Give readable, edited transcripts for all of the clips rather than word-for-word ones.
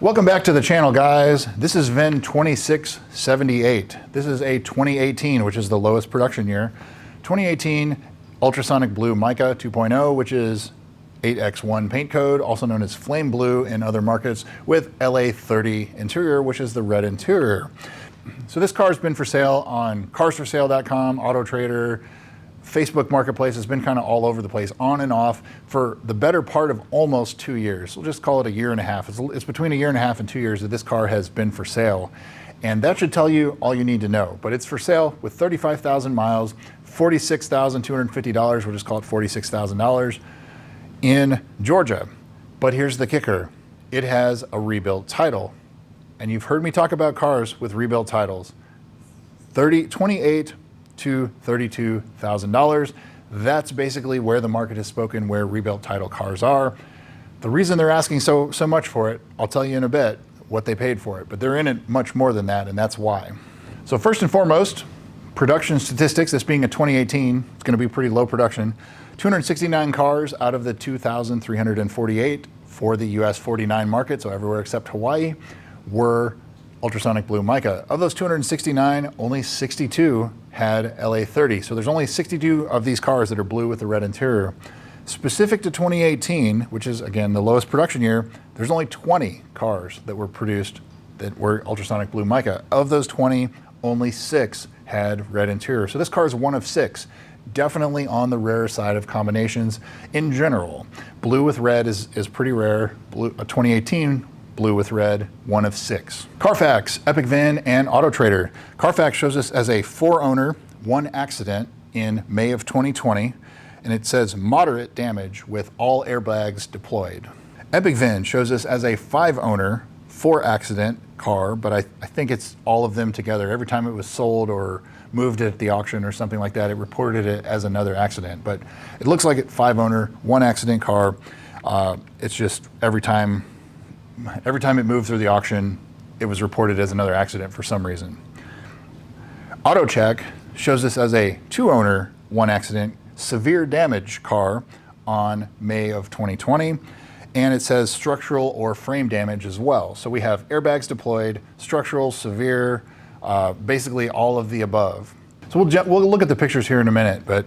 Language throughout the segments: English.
Welcome back to the channel, guys. This is VIN 2678. This is a 2018, which is the lowest production year. 2018 ultrasonic blue mica 2.0, which is 8X1 paint code, also known as flame blue in other markets, with LA30 interior, which is the red interior. So this car's been for sale on carsforsale.com, Auto Trader, Facebook Marketplace. Has been kind of all over the place, on and off, for the better part of almost 2 years. We'll just call it a year and a half. It's between a year and a half and 2 years that this car has been for sale. And that should tell you all you need to know. But it's for sale with 35,000 miles, $46,250, we'll just call it $46,000, in Georgia. But here's the kicker. It has a rebuilt title. And you've heard me talk about cars with rebuilt titles. $28,000 to $32,000. That's basically where the market has spoken, where rebuilt title cars are. The reason they're asking so much for it, I'll tell you in a bit what they paid for it, but they're in it much more than that, and that's why. So first and foremost, production statistics. This being a 2018, it's going to be pretty low production. 269 cars out of the 2,348 for the US 49 market, so everywhere except Hawaii, were ultrasonic blue mica. Of those 269, only 62 had LA30. So there's only 62 of these cars that are blue with the red interior. Specific to 2018, which is again the lowest production year, there's only 20 cars that were produced that were ultrasonic blue mica. Of those 20, only 6 had red interior. So this car is one of 6. Definitely on the rare side of combinations in general. Blue with red is pretty rare. Blue, 2018 blue with red, one of 6. Carfax, Epic VIN, and Auto Trader. Carfax shows us as a 4-owner, 1 accident in May of 2020, and it says moderate damage with all airbags deployed. Epic VIN shows us as a 5-owner, 4 accident car, but I think it's all of them together. Every time it was sold or moved at the auction or something like that, it reported it as another accident. But it looks like it 5-owner, 1 accident car. It's just every time it moved through the auction, it was reported as another accident for some reason. AutoCheck shows this as a 2-owner, 1 accident, severe damage car on May of 2020. And it says structural or frame damage as well. So we have airbags deployed, structural, severe, basically all of the above. So we'll look at the pictures here in a minute, but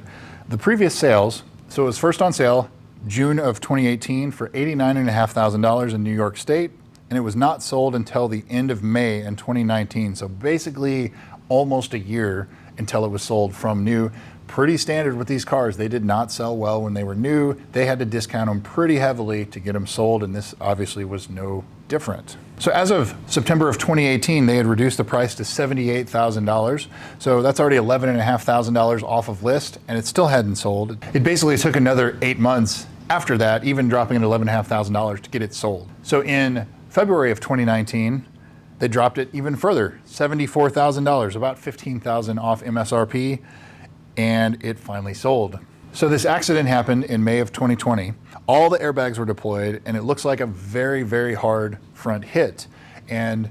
the previous sales, so it was first on sale June of 2018 for $89,500 in New York State, and it was not sold until the end of May in 2019. So basically almost a year until it was sold from new. Pretty standard with these cars. They did not sell well when they were new. They had to discount them pretty heavily to get them sold, and this obviously was no different. So as of September of 2018, they had reduced the price to $78,000. So that's already $11,500 off of list, and it still hadn't sold. It basically took another 8 months after that, even dropping it $11,500 to get it sold. So in February of 2019, they dropped it even further, $74,000, about $15,000 off MSRP, and it finally sold. So this accident happened in May of 2020. All the airbags were deployed, and it looks like a very, very hard front hit. And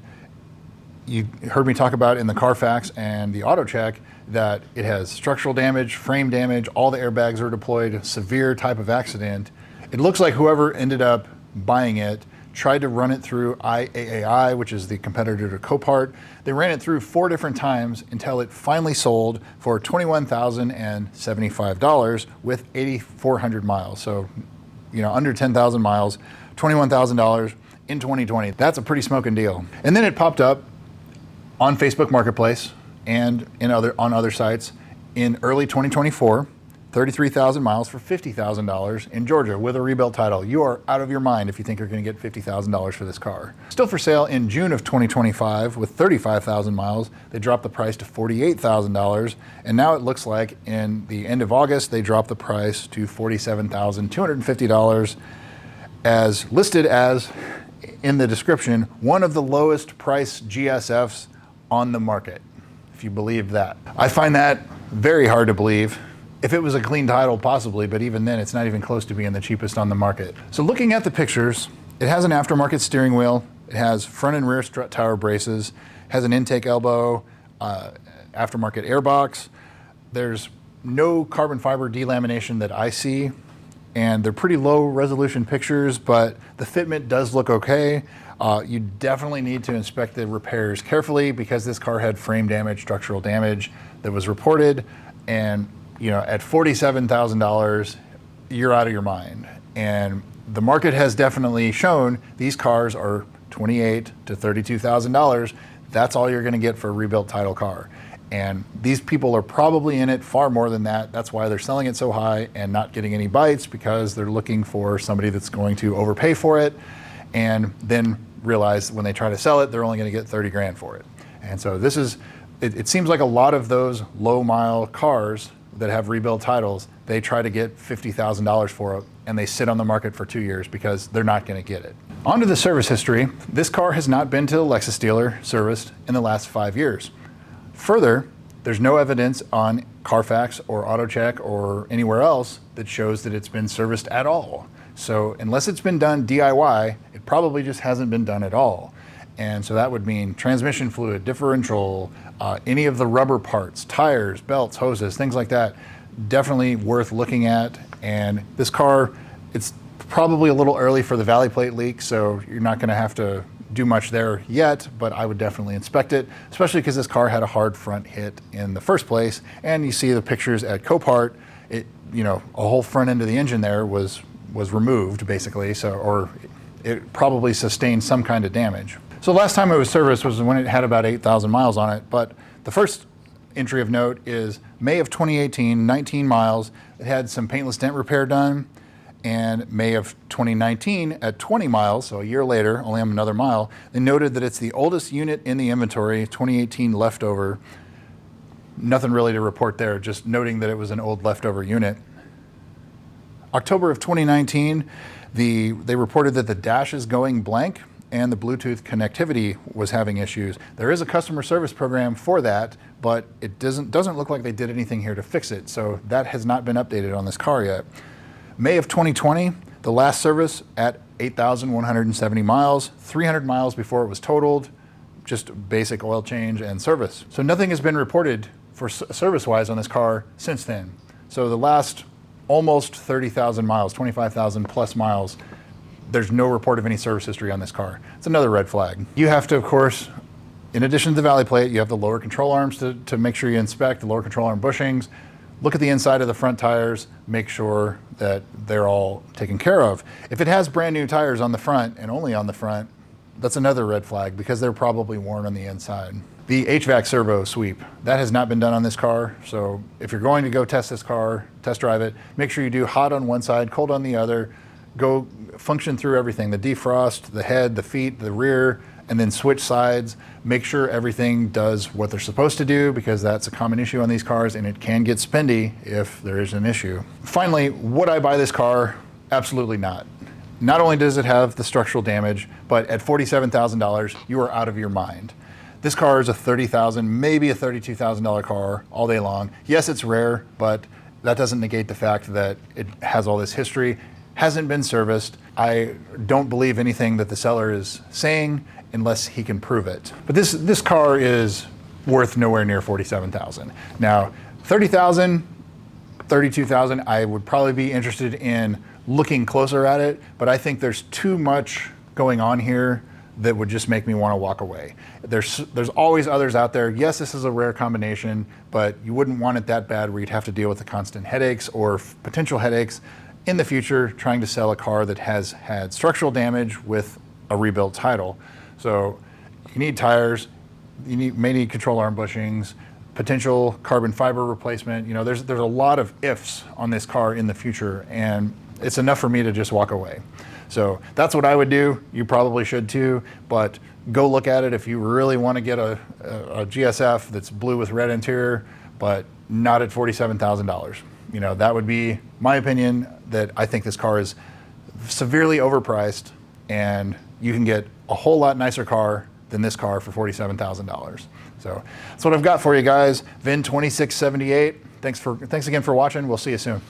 you heard me talk about in the Carfax and the AutoCheck that it has structural damage, frame damage, all the airbags are deployed, severe type of accident. It looks like whoever ended up buying it tried to run it through IAAI, which is the competitor to Copart. They ran it through 4 different times until it finally sold for $21,075 with 8,400 miles. So, under 10,000 miles, $21,000 in 2020. That's a pretty smoking deal. And then it popped up on Facebook Marketplace and on other sites in early 2024. 33,000 miles for $50,000 in Georgia with a rebuilt title. You are out of your mind if you think you're going to get $50,000 for this car. Still for sale in June of 2025 with 35,000 miles. They dropped the price to $48,000, and now it looks like in the end of August they dropped the price to $47,250, as listed as, in the description, one of the lowest price GSFs on the market, if you believe that. I find that very hard to believe. If it was a clean title, possibly, but even then, it's not even close to being the cheapest on the market. So looking at the pictures, it has an aftermarket steering wheel, it has front and rear strut tower braces, has an intake elbow, aftermarket airbox. There's no carbon fiber delamination that I see, and they're pretty low resolution pictures, but the fitment does look okay. You definitely need to inspect the repairs carefully because this car had frame damage, structural damage that was reported. And at $47,000, you're out of your mind. And the market has definitely shown these cars are $28,000 to $32,000. That's all you're going to get for a rebuilt title car. And these people are probably in it far more than that. That's why they're selling it so high and not getting any bites, because they're looking for somebody that's going to overpay for it and then realize when they try to sell it, they're only going to get 30 grand for it. And so this is, it seems like a lot of those low mile cars that have rebuilt titles, they try to get $50,000 for it and they sit on the market for 2 years because they're not going to get it. On to the service history. This car has not been to a Lexus dealer serviced in the last 5 years. Further, there's no evidence on Carfax or AutoCheck or anywhere else that shows that it's been serviced at all. So unless it's been done DIY, it probably just hasn't been done at all. And so that would mean transmission fluid, differential, any of the rubber parts, tires, belts, hoses, things like that, definitely worth looking at. And this car, it's probably a little early for the valley plate leak, so you're not gonna have to do much there yet, but I would definitely inspect it, especially because this car had a hard front hit in the first place. And you see the pictures at Copart, a whole front end of the engine there was removed basically, or it probably sustained some kind of damage. So last time it was serviced was when it had about 8,000 miles on it, but the first entry of note is May of 2018, 19 miles. It had some paintless dent repair done. And May of 2019 at 20 miles, so a year later, only another mile, they noted that it's the oldest unit in the inventory, 2018 leftover. Nothing really to report there, just noting that it was an old leftover unit. October of 2019, they reported that the dash is going blank and the Bluetooth connectivity was having issues. There is a customer service program for that, but it doesn't look like they did anything here to fix it, so that has not been updated on this car yet. May of 2020, the last service at 8,170 miles, 300 miles before it was totaled, just basic oil change and service. So nothing has been reported for service-wise on this car since then. So the last almost 30,000 miles, 25,000 plus miles, there's no report of any service history on this car. It's another red flag. You have to, of course, in addition to the valley plate, you have the lower control arms to make sure you inspect, the lower control arm bushings. Look at the inside of the front tires, make sure that they're all taken care of. If it has brand new tires on the front and only on the front, that's another red flag because they're probably worn on the inside. The HVAC servo sweep, that has not been done on this car. So if you're going to go test this car, test drive it, make sure you do hot on one side, cold on the other, go function through everything, the defrost, the head, the feet, the rear, and then switch sides. Make sure everything does what they're supposed to do because that's a common issue on these cars and it can get spendy if there is an issue. Finally, would I buy this car? Absolutely not. Not only does it have the structural damage, but at $47,000, you are out of your mind. This car is a $30,000, maybe a $32,000 car all day long. Yes, it's rare, but that doesn't negate the fact that it has all this history, hasn't been serviced. I don't believe anything that the seller is saying unless he can prove it. But this car is worth nowhere near $47,000. Now, $30,000, $32,000, I would probably be interested in looking closer at it, but I think there's too much going on here that would just make me want to walk away. There's always others out there. Yes, this is a rare combination, but you wouldn't want it that bad where you'd have to deal with the constant headaches or potential headaches in the future trying to sell a car that has had structural damage with a rebuilt title. So you need tires, may need control arm bushings, potential carbon fiber replacement. There's a lot of ifs on this car in the future, and it's enough for me to just walk away. So that's what I would do. You probably should too, but go look at it if you really want to get a GSF that's blue with red interior, but not at $47,000. That would be my opinion, that I think this car is severely overpriced and you can get a whole lot nicer car than this car for $47,000. So that's what I've got for you guys. VIN 2678. Thanks again for watching. We'll see you soon.